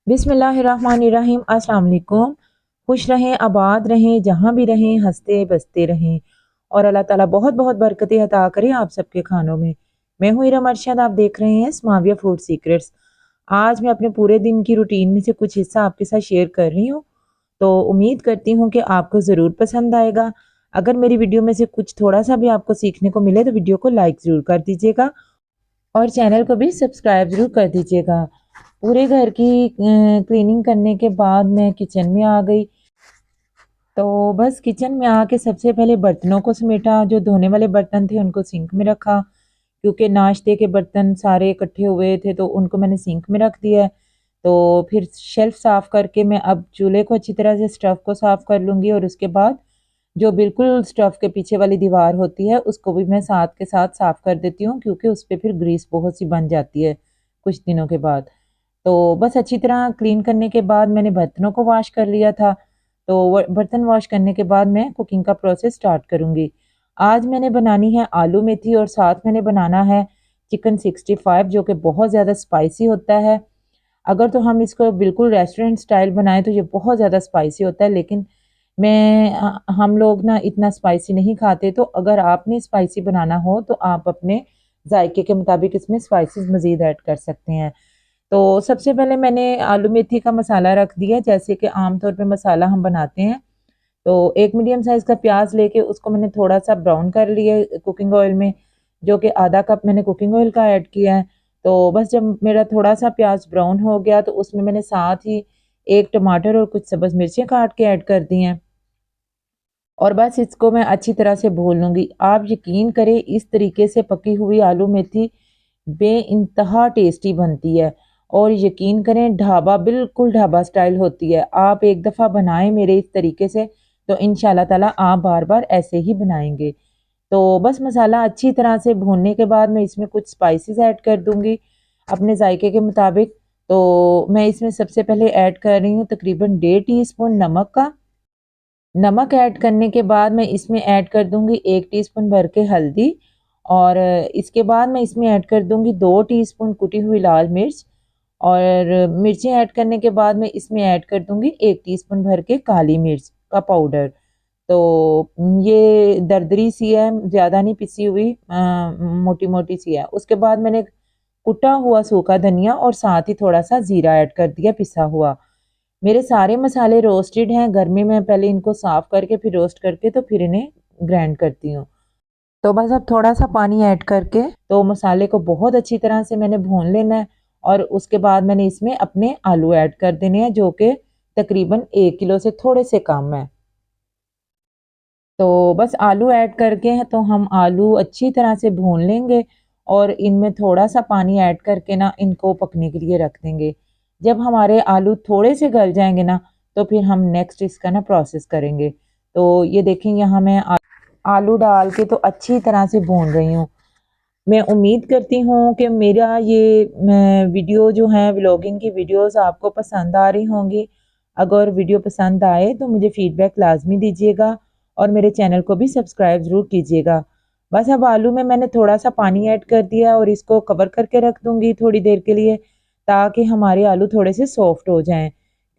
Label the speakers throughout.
Speaker 1: बिस्मिल्लाहिर्रहमानिर्रहीम। अस्सलाम वालेकुम। खुश रहें, आबाद रहें, जहाँ भी रहें हंसते बसते रहें और अल्लाह ताला बहुत बहुत बरकतें अता करे आप सबके खानों में। मैं हूँ इरम अरशद, आप देख रहे हैं स्माविया फूड सीक्रेट्स। आज मैं अपने पूरे दिन की रूटीन में से कुछ हिस्सा आपके साथ शेयर कर रही हूँ, तो उम्मीद करती हूँ कि आपको ज़रूर पसंद आएगा। अगर मेरी वीडियो में से कुछ थोड़ा सा भी आपको सीखने को मिले तो वीडियो को लाइक ज़रूर कर दीजिएगा और चैनल को भी सब्सक्राइब ज़रूर कर दीजिएगा। पूरे घर की क्लीनिंग करने के बाद मैं किचन में आ गई। तो बस किचन में आके सबसे पहले बर्तनों को समेटा, जो धोने वाले बर्तन थे उनको सिंक में रखा, क्योंकि नाश्ते के बर्तन सारे इकट्ठे हुए थे तो उनको मैंने सिंक में रख दिया है। तो फिर शेल्फ साफ़ करके मैं अब चूल्हे को अच्छी तरह से स्टफ़ को साफ़ कर लूँगी और उसके बाद जो बिल्कुल स्टफ़ के पीछे वाली दीवार होती है उसको भी मैं साथ के साथ साफ़ कर देती हूँ, क्योंकि उस पे फिर ग्रीस बहुत सी बन जाती है कुछ दिनों के बाद। तो बस अच्छी तरह क्लीन करने के बाद मैंने बर्तनों को वॉश कर लिया था। तो बर्तन वॉश करने के बाद मैं कुकिंग का प्रोसेस स्टार्ट करूँगी। आज मैंने बनानी है आलू मेथी और साथ मैंने बनाना है चिकन 65, जो कि बहुत ज़्यादा स्पाइसी होता है। अगर तो हम इसको बिल्कुल रेस्टोरेंट स्टाइल बनाएं तो ये बहुत ज़्यादा स्पाइसी होता है, लेकिन हम लोग ना इतना स्पाइसी नहीं खाते। तो अगर आपने स्पाइसी बनाना हो तो आप अपने जायके के मुताबिक इसमें स्पाइसेस मज़ीद ऐड कर सकते हैं। तो सबसे पहले मैंने आलू मेथी का मसाला रख दिया, जैसे कि आम तौर पे मसाला हम बनाते हैं। तो एक मीडियम साइज़ का प्याज लेके उसको मैंने थोड़ा सा ब्राउन कर लिया कुकिंग ऑयल में, जो कि आधा कप मैंने कुकिंग ऑयल का ऐड किया है। तो बस जब मेरा थोड़ा सा प्याज ब्राउन हो गया तो उसमें मैंने साथ ही एक टमाटर और कुछ सब्ज़ मिर्चें काट के ऐड कर दी हैं और बस इसको मैं अच्छी तरह से भून लूँगी। आप यकीन करें, इस तरीके से पकी हुई आलू मेथी बेइंतहा टेस्टी बनती है और यकीन करें ढाबा बिल्कुल ढाबा स्टाइल होती है। आप एक दफ़ा बनाएं मेरे इस तरीके से तो इंशाल्लाह ताला आप बार बार ऐसे ही बनाएंगे। तो बस मसाला अच्छी तरह से भूनने के बाद मैं इसमें कुछ स्पाइसेस ऐड कर दूंगी अपने जायके के मुताबिक। तो मैं इसमें सबसे पहले ऐड कर रही हूँ तकरीबन 1.5 टीस्पून नमक का। नमक ऐड करने के बाद मैं इसमें ऐड कर दूंगी 1 टीस्पून भर के हल्दी और इसके बाद मैं इसमें ऐड कर दूंगी 2 टीस्पून कुटी हुई लाल मिर्च और मिर्चें ऐड करने के बाद मैं इसमें ऐड कर दूंगी 1 टीस्पून भर के काली मिर्च का पाउडर। तो ये दरदरी सी है, ज़्यादा नहीं पिसी हुई, मोटी मोटी सी है। उसके बाद मैंने कुटा हुआ सूखा धनिया और साथ ही थोड़ा सा ज़ीरा ऐड कर दिया पिसा हुआ। मेरे सारे मसाले रोस्टेड हैं घर में, मैं पहले इनको साफ़ करके फिर रोस्ट करके तो फिर इन्हें ग्राइंड करती हूँ। तो बस अब थोड़ा सा पानी ऐड करके तो मसाले को बहुत अच्छी तरह से मैंने भून लेना है और उसके बाद मैंने इसमें अपने आलू ऐड कर देने हैं, जो कि तकरीबन 1 किलो से थोड़े से कम है। तो बस आलू ऐड करके हैं तो हम आलू अच्छी तरह से भून लेंगे और इनमें थोड़ा सा पानी ऐड करके ना इनको पकने के लिए रख देंगे। जब हमारे आलू थोड़े से गल जाएंगे ना तो फिर हम नेक्स्ट इसका ना प्रोसेस करेंगे। तो ये देखें, यहाँ मैं आलू डाल के तो अच्छी तरह से भून रही हूँ। मैं उम्मीद करती हूँ कि मेरा ये वीडियो जो है व्लॉगिंग की वीडियोस आपको पसंद आ रही होंगी। अगर वीडियो पसंद आए तो मुझे फीडबैक लाजमी दीजिएगा और मेरे चैनल को भी सब्सक्राइब ज़रूर कीजिएगा। बस अब आलू में मैंने थोड़ा सा पानी ऐड कर दिया और इसको कवर करके रख दूँगी थोड़ी देर के लिए, ताकि हमारे आलू थोड़े से सॉफ्ट हो जाएँ,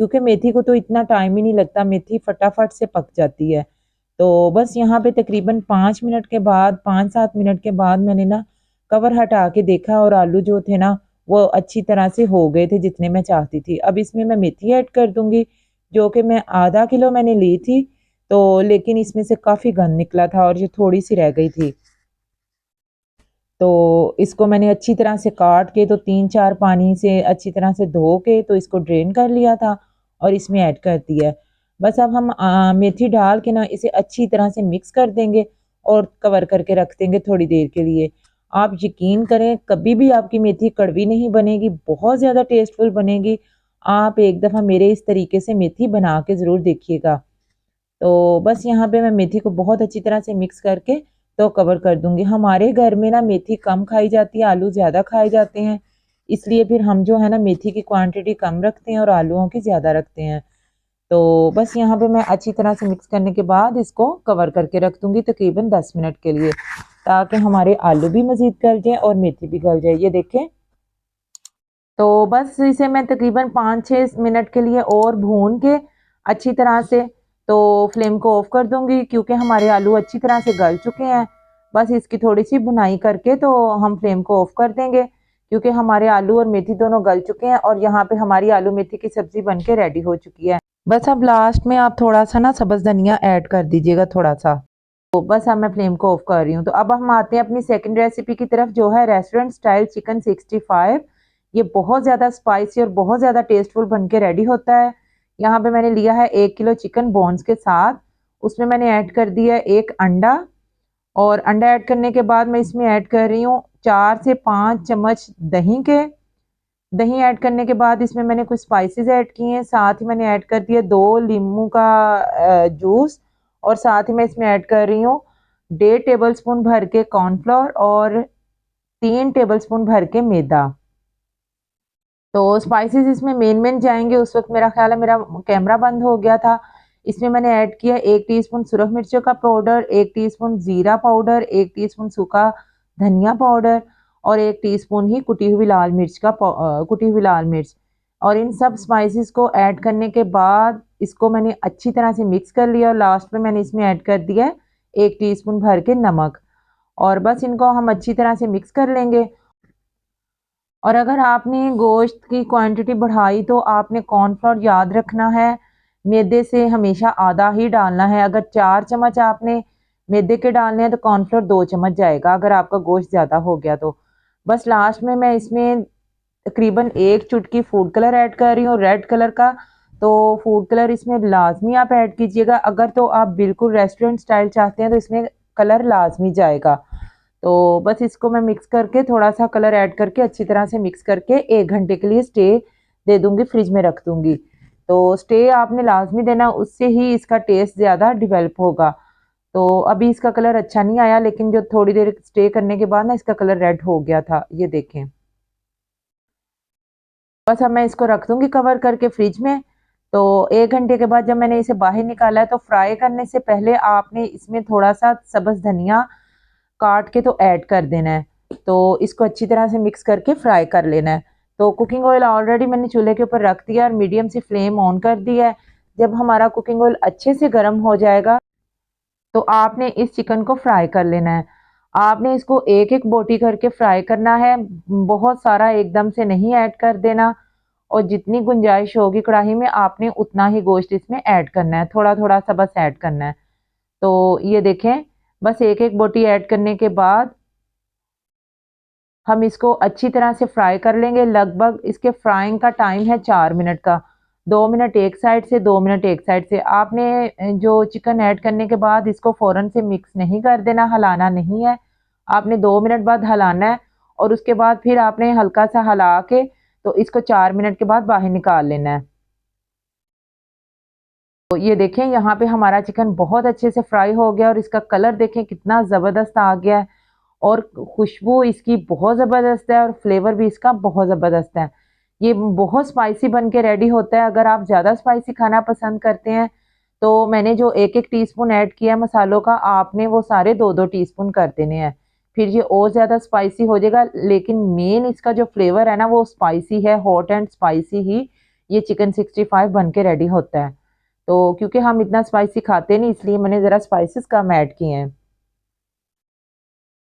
Speaker 1: क्योंकि मेथी को तो इतना टाइम ही नहीं लगता, मेथी फटाफट से पक जाती है। तो बस यहाँ पे तकरीबन 5 मिनट के बाद 5-7 मिनट के बाद मैंने ना कवर हटा के देखा और आलू जो थे ना वो अच्छी तरह से हो गए थे जितने मैं चाहती थी। अब इसमें मैं मेथी ऐड कर दूंगी, जो कि मैं आधा किलो मैंने ली थी, तो लेकिन इसमें से काफ़ी गंद निकला था और ये थोड़ी सी रह गई थी। तो इसको मैंने अच्छी तरह से काट के तो 3-4 पानी से अच्छी तरह से धो के तो इसको ड्रेन कर लिया था और इसमें ऐड कर दिया है। बस अब हम मेथी डाल के ना इसे अच्छी तरह से मिक्स कर देंगे और कवर करके रख देंगे थोड़ी देर के लिए। आप यकीन करें, कभी भी आपकी मेथी कड़वी नहीं बनेगी, बहुत ज़्यादा टेस्टफुल बनेगी। आप एक दफ़ा मेरे इस तरीके से मेथी बना के ज़रूर देखिएगा। तो बस यहाँ पे मैं मेथी को बहुत अच्छी तरह से मिक्स करके तो कवर कर दूंगी। हमारे घर में ना मेथी कम खाई जाती है, आलू ज़्यादा खाए जाते हैं, इसलिए फिर हम जो है ना मेथी की क्वांटिटी कम रखते हैं और आलूओं की ज़्यादा रखते हैं। तो बस यहाँ पे मैं अच्छी तरह से मिक्स करने के बाद इसको कवर करके रख दूंगी तकरीबन 10 मिनट के लिए, ताकि हमारे आलू भी मज़ीद गल जाए और मेथी भी गल जाए। ये देखें, तो बस इसे मैं तकरीबन 5-6 मिनट के लिए और भून के अच्छी तरह से तो फ्लेम को ऑफ कर दूंगी, क्योंकि हमारे आलू अच्छी तरह से गल चुके हैं। बस इसकी थोड़ी सी भुनाई करके तो हम फ्लेम को ऑफ कर देंगे, क्योंकि हमारे आलू और मेथी दोनों गल चुके हैं और यहाँ पे हमारी आलू मेथी की सब्जी बनके रेडी हो चुकी है। बस अब लास्ट में आप थोड़ा सा ना सब्ज धनिया ऐड कर दीजिएगा थोड़ा सा। तो बस अब मैं फ्लेम को ऑफ कर रही हूँ। तो अब हम आते हैं अपनी सेकंड रेसिपी की तरफ, जो है रेस्टोरेंट स्टाइल चिकन 65। ये बहुत ज़्यादा स्पाइसी और बहुत ज़्यादा टेस्टफुल बन के रेडी होता है। यहाँ पे मैंने लिया है 1 किलो चिकन बोन्स के साथ। उसमें मैंने ऐड कर दिया एक अंडा, और अंडा ऐड करने के बाद मैं इसमें ऐड कर रही हूँ 4 से 5 चम्मच दही के। दही ऐड करने के बाद इसमें मैंने कुछ स्पाइसेस ऐड किए हैं, साथ ही मैंने ऐड कर दिया 2 नींबू का जूस, और साथ ही मैं इसमें ऐड कर रही हूँ 1.5 टेबलस्पून भर के कॉर्नफ्लोर और 3 टेबलस्पून भर के मैदा। तो स्पाइसेस इसमें मेन जाएंगे। उस वक्त मेरा ख्याल है मेरा कैमरा बंद हो गया था। इसमें मैंने ऐड किया 1 टीस्पून सुरख मिर्चों का पाउडर, 1 टीस्पून जीरा पाउडर, 1 टीस्पून सूखा धनिया पाउडर और 1 टीस्पून ही कुटी हुई लाल मिर्च। और इन सब स्पाइसेस को ऐड करने के बाद इसको मैंने अच्छी तरह से मिक्स कर लिया, और लास्ट में मैंने इसमें ऐड कर दिया 1 टीस्पून भर के नमक। और बस इनको हम अच्छी तरह से मिक्स कर लेंगे। और अगर आपने गोश्त की क्वांटिटी बढ़ाई तो आपने कॉर्नफ्लोर याद रखना है, मैदे से हमेशा आधा ही डालना है। अगर 4 चम्मच आपने मैदे के डालने हैं तो कॉर्नफ्लोर 2 चम्मच जाएगा, अगर आपका गोश्त ज़्यादा हो गया तो। बस लास्ट में मैं इसमें तकरीबन 1 चुटकी फूड कलर ऐड कर रही हूँ, रेड कलर का। तो फूड कलर इसमें लाजमी आप ऐड कीजिएगा। अगर तो आप बिल्कुल रेस्टोरेंट स्टाइल चाहते हैं तो इसमें कलर लाजमी जाएगा। तो बस इसको मैं मिक्स करके थोड़ा सा कलर ऐड करके अच्छी तरह से मिक्स करके 1 घंटे के लिए स्टे दे दूंगी, फ्रिज में रख दूंगी। तो स्टे आपने लाजमी देना, उससे ही इसका टेस्ट ज़्यादा डिवेल्प होगा। तो अभी इसका कलर अच्छा नहीं आया, लेकिन जो थोड़ी देर स्टे करने के बाद ना इसका कलर रेड हो गया था, ये देखें। बस अब मैं इसको रख दूंगी कवर करके फ्रिज में। तो 1 घंटे के बाद जब मैंने इसे बाहर निकाला है, तो फ्राई करने से पहले आपने इसमें थोड़ा सा सब्ज धनिया काट के तो ऐड कर देना है। तो इसको अच्छी तरह से मिक्स करके फ्राई कर लेना है। तो कुकिंग ऑयल ऑलरेडी मैंने चूल्हे के ऊपर रख दिया और मीडियम सी फ्लेम ऑन कर दी है। जब हमारा कुकिंग ऑयल अच्छे से गर्म हो जाएगा तो आपने इस चिकन को फ्राई कर लेना है। आपने इसको एक एक बोटी करके फ्राई करना है, बहुत सारा एकदम से नहीं ऐड कर देना। और जितनी गुंजाइश होगी कढ़ाई में आपने उतना ही गोश्त इसमें ऐड करना है, थोड़ा थोड़ा सा बस ऐड करना है। तो ये देखें, बस एक एक बोटी ऐड करने के बाद हम इसको अच्छी तरह से फ्राई कर लेंगे। लगभग इसके फ्राइंग का टाइम है 4 मिनट का। 2 मिनट एक साइड से, 2 मिनट एक साइड से। आपने जो चिकन ऐड करने के बाद इसको फ़ौरन से मिक्स नहीं कर देना, हिलाना नहीं है। आपने 2 मिनट बाद हिलाना है, और उसके बाद फिर आपने हल्का सा हिला के तो इसको 4 मिनट के बाद बाहर निकाल लेना है। तो ये देखें, यहाँ पे हमारा चिकन बहुत अच्छे से फ्राई हो गया और इसका कलर देखें कितना ज़बरदस्त आ गया है, और खुशबू इसकी बहुत ज़बरदस्त है और फ्लेवर भी इसका बहुत ज़बरदस्त है। ये बहुत स्पाइसी बन के रेडी होता है। अगर आप ज़्यादा स्पाइसी खाना पसंद करते हैं तो मैंने जो 1-1 टीस्पून ऐड किया मसालों का, आपने वो सारे 2-2 टीस्पून कर देने हैं। फिर ये और ज़्यादा स्पाइसी हो जाएगा, लेकिन मेन इसका जो फ्लेवर है ना वो स्पाइसी है, हॉट एंड स्पाइसी ही ये चिकन 65 बन के रेडी होता है। तो क्योंकि हम इतना स्पाइसी खाते नहीं, इसलिए मैंने ज़रा स्पाइसेस कम ऐड किए हैं।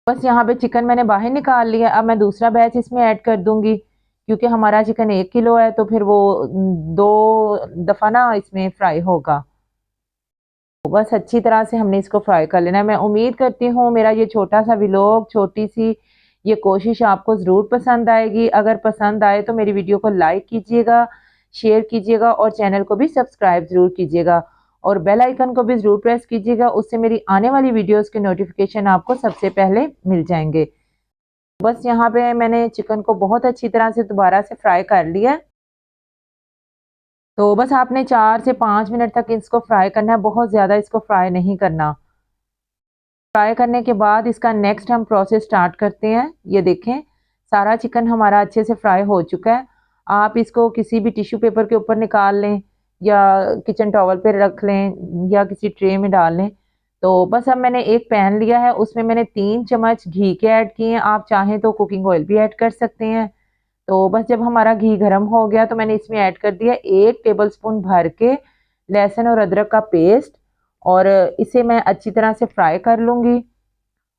Speaker 1: बस यहाँ पे चिकन मैंने बाहर निकाल लिया। अब मैं दूसरा बैच इसमें ऐड कर दूंगी, क्योंकि हमारा चिकन 1 किलो है तो फिर वो 2 दफ़ा ना इसमें फ्राई होगा। तो बस अच्छी तरह से हमने इसको फ्राई कर लेना है। मैं उम्मीद करती हूँ मेरा ये छोटा सा व्लॉग, छोटी सी ये कोशिश आपको ज़रूर पसंद आएगी। अगर पसंद आए तो मेरी वीडियो को लाइक कीजिएगा, शेयर कीजिएगा और चैनल को भी सब्सक्राइब ज़रूर कीजिएगा, और बेल आइकन को भी ज़रूर प्रेस कीजिएगा। उससे मेरी आने वाली वीडियोस के नोटिफिकेशन आपको सबसे पहले मिल जाएंगे। बस यहाँ पे मैंने चिकन को बहुत अच्छी तरह से दोबारा से फ्राई कर लिया। तो बस आपने 4 से 5 मिनट तक इसको फ्राई करना है, बहुत ज़्यादा इसको फ्राई नहीं करना। फ्राई करने के बाद इसका नेक्स्ट हम प्रोसेस स्टार्ट करते हैं। ये देखें, सारा चिकन हमारा अच्छे से फ्राई हो चुका है। आप इसको किसी भी टिश्यू पेपर के ऊपर निकाल लें या किचन टॉवल पे रख लें या किसी ट्रे में डाल लें। तो बस अब मैंने एक पैन लिया है, उसमें मैंने 3 चम्मच घी के ऐड किए हैं। आप चाहें तो कुकिंग ऑयल भी ऐड कर सकते हैं। तो बस जब हमारा घी गर्म हो गया तो मैंने इसमें ऐड कर दिया 1 टेबलस्पून भर के लहसुन और अदरक का पेस्ट, और इसे मैं अच्छी तरह से फ्राई कर लूँगी।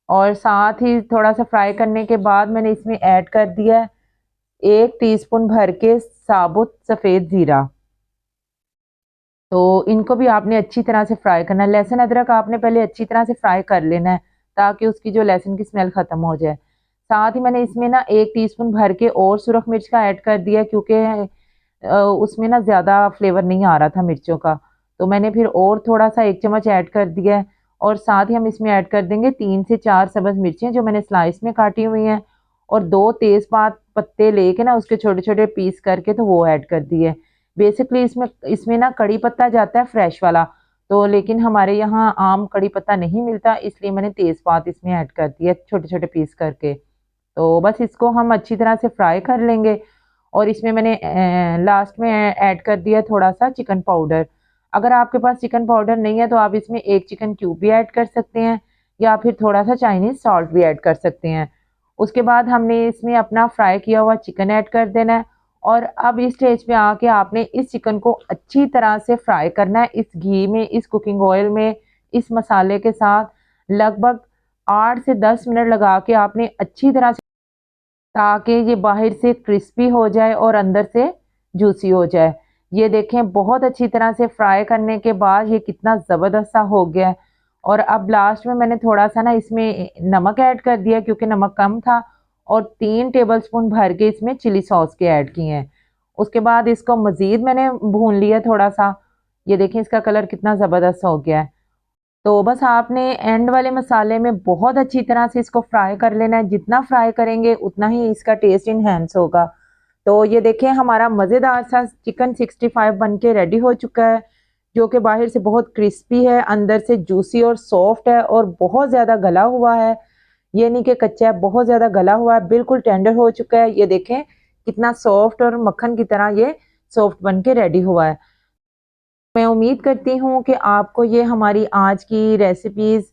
Speaker 1: और साथ ही थोड़ा सा फ्राई करने के बाद मैंने इसमें ऐड कर दिया 1 टीस्पून भर के साबुत सफ़ेद ज़ीरा। तो इनको भी आपने अच्छी तरह से फ्राई करना है। लहसुन अदरक आपने पहले अच्छी तरह से फ्राई कर लेना है ताकि उसकी जो लहसुन की स्मेल ख़त्म हो जाए। साथ ही मैंने इसमें ना 1 टीस्पून भर के और सुरख मिर्च का ऐड कर दिया, क्योंकि उसमें ना ज़्यादा फ्लेवर नहीं आ रहा था मिर्चों का, तो मैंने फिर और थोड़ा सा 1 चम्मच ऐड कर दिया है। और साथ ही हम इसमें ऐड कर देंगे 3 से 4 सब्ज़ मिर्चें जो मैंने स्लाइस में काटी हुई हैं, और 2 तेज़पात पत्ते लेके ना उसके छोटे छोटे पीस करके तो वो ऐड कर दिए। बेसिकली इसमें इसमें ना कड़ी पत्ता जाता है फ्रेश वाला, तो लेकिन हमारे यहाँ आम कड़ी पत्ता नहीं मिलता, इसलिए मैंने तेज़पात इसमें ऐड कर दिया छोटे छोटे पीस करके। तो बस इसको हम अच्छी तरह से फ्राई कर लेंगे। और इसमें मैंने लास्ट में ऐड कर दिया थोड़ा सा चिकन पाउडर। अगर आपके पास चिकन पाउडर नहीं है तो आप इसमें 1 चिकन क्यूब भी ऐड कर सकते हैं, या फिर थोड़ा सा चाइनीज़ सॉल्ट भी ऐड कर सकते हैं। उसके बाद हमने इसमें अपना फ्राई किया हुआ चिकन ऐड कर देना है। और अब इस स्टेज पे आके आपने इस चिकन को अच्छी तरह से फ्राई करना है इस घी में, इस कुकिंग ऑयल में, इस मसाले के साथ। लगभग 8 से 10 मिनट लगा के आपने अच्छी तरह से, ताकि ये बाहर से क्रिस्पी हो जाए और अंदर से जूसी हो जाए। ये देखें बहुत अच्छी तरह से फ्राई करने के बाद ये कितना ज़बरदस्त सा हो गया है। और अब लास्ट में मैंने थोड़ा सा ना इसमें नमक ऐड कर दिया क्योंकि नमक कम था, और 3 टेबलस्पून भर के इसमें चिली सॉस के ऐड किए हैं। उसके बाद इसको मज़ीद मैंने भून लिया थोड़ा सा। ये देखें इसका कलर कितना ज़बरदस्त हो गया है। तो बस आपने एंड वाले मसाले में बहुत अच्छी तरह से इसको फ्राई कर लेना है। जितना फ्राई करेंगे उतना ही इसका टेस्ट इनहेंस होगा। तो ये देखिए हमारा मज़ेदार सा चिकन 65 बन के रेडी हो चुका है, जो कि बाहर से बहुत क्रिस्पी है, अंदर से जूसी और सॉफ्ट है, और बहुत ज़्यादा गला हुआ है। ये नहीं कि कच्चा है, बहुत ज़्यादा गला हुआ है, बिल्कुल टेंडर हो चुका है। ये देखें कितना सॉफ्ट और मक्खन की तरह ये सॉफ्ट बन के रेडी हुआ है। मैं उम्मीद करती हूँ कि आपको ये हमारी आज की रेसिपीज़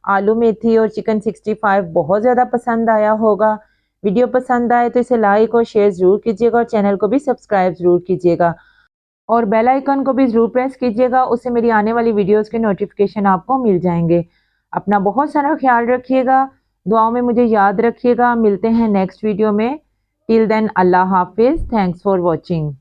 Speaker 1: आलू मेथी और चिकन 65 बहुत ज़्यादा पसंद आया होगा। वीडियो पसंद आए तो इसे लाइक और शेयर ज़रूर कीजिएगा, और चैनल को भी सब्सक्राइब ज़रूर कीजिएगा, और बेल आइकन को भी ज़रूर प्रेस कीजिएगा। उससे मेरी आने वाली वीडियोज़ के नोटिफिकेशन आपको मिल जाएंगे। अपना बहुत सारा ख्याल रखिएगा, दुआओं में मुझे याद रखिएगा। मिलते हैं नेक्स्ट वीडियो में। टिल देन अल्लाह हाफिज़। Thanks for watching.